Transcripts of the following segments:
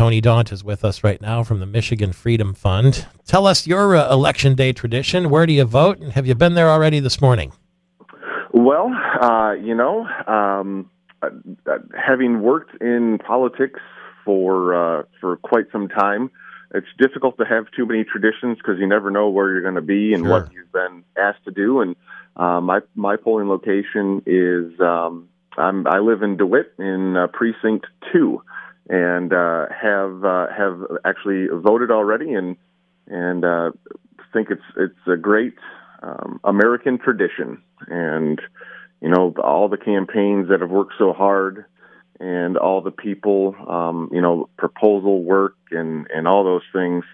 Tony Daunt is with us right now from the Michigan Freedom Fund. Tell us your Election Day tradition. Where do you vote, and have you been there already this morning? Well, having worked in politics for quite some time, it's difficult to have too many traditions because you never know where you're going to be and what you've been asked to do. And my polling location is I live in DeWitt in Precinct 2, and have actually voted already, and think it's a great American tradition. And all the campaigns that have worked so hard, and all the people, proposal work and all those things,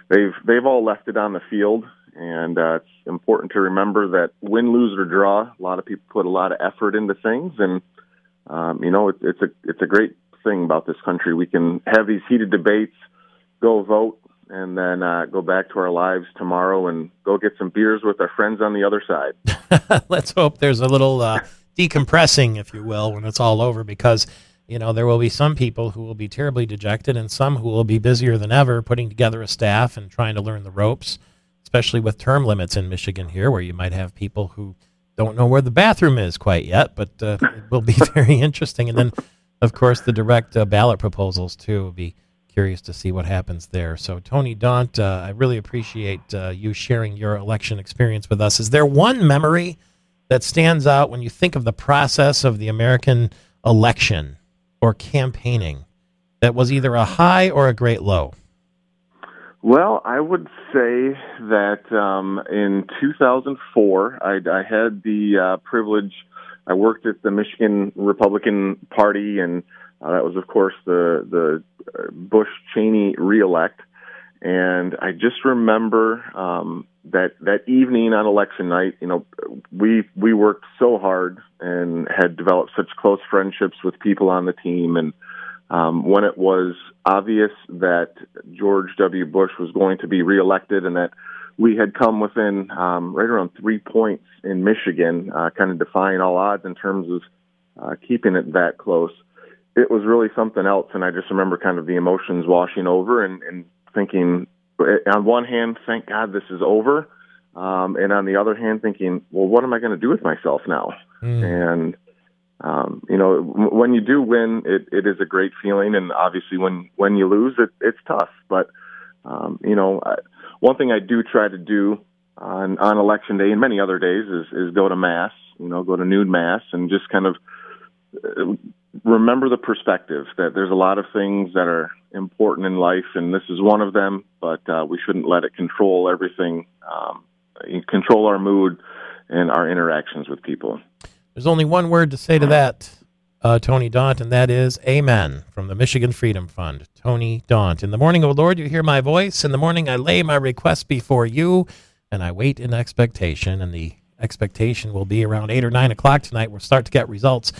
they've all left it on the field. And it's important to remember that win, lose, or draw, a lot of people put a lot of effort into things. And, it's a great thing about this country. We can have these heated debates, go vote, and then go back to our lives tomorrow and go get some beers with our friends on the other side. Let's hope there's a little decompressing, if you will, when it's all over, because there will be some people who will be terribly dejected and some who will be busier than ever putting together a staff and trying to learn the ropes, especially with term limits in Michigan here, where you might have people who don't know where the bathroom is quite yet, but it will be very interesting. And then, of course, the direct ballot proposals, too. Will be curious to see what happens there. So, Tony Daunt, I really appreciate you sharing your election experience with us. Is there one memory that stands out when you think of the process of the American election or campaigning that was either a high or a great low? Well, I would say that in 2004, I had the privilege. I worked at the Michigan Republican Party, and that was, of course, the Bush-Cheney reelect. And I just remember that evening on election night, we worked so hard and had developed such close friendships with people on the team. And when it was obvious that George W. Bush was going to be reelected and that we had come within right around 3 points in Michigan, kind of defying all odds in terms of keeping it that close, it was really something else. And I just remember kind of the emotions washing over and thinking, on one hand, thank God this is over. And on the other hand, thinking, well, what am I going to do with myself now? And when you do win, it is a great feeling, and obviously when you lose, it's tough. But one thing I do try to do on election day and many other days is go to mass. Go to noon mass and just kind of remember the perspective that there's a lot of things that are important in life, and this is one of them. But we shouldn't let it control everything, control our mood and our interactions with people. There's only one word to say to that, Tony Daunt, and that is amen, from the Michigan Freedom Fund. Tony Daunt. In the morning, O Lord, you hear my voice. In the morning, I lay my request before you, and I wait in expectation. And the expectation will be around 8 or 9 o'clock tonight. We'll start to get results.